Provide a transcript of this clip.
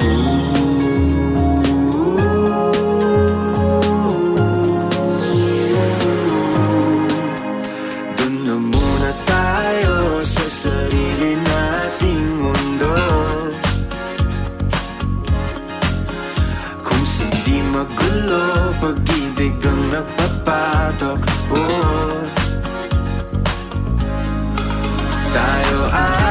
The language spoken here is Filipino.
Dun na muna tayo sa sarili nating mundo, kung sindi magulo, pag-ibig ang nagpapatok. Tayo ay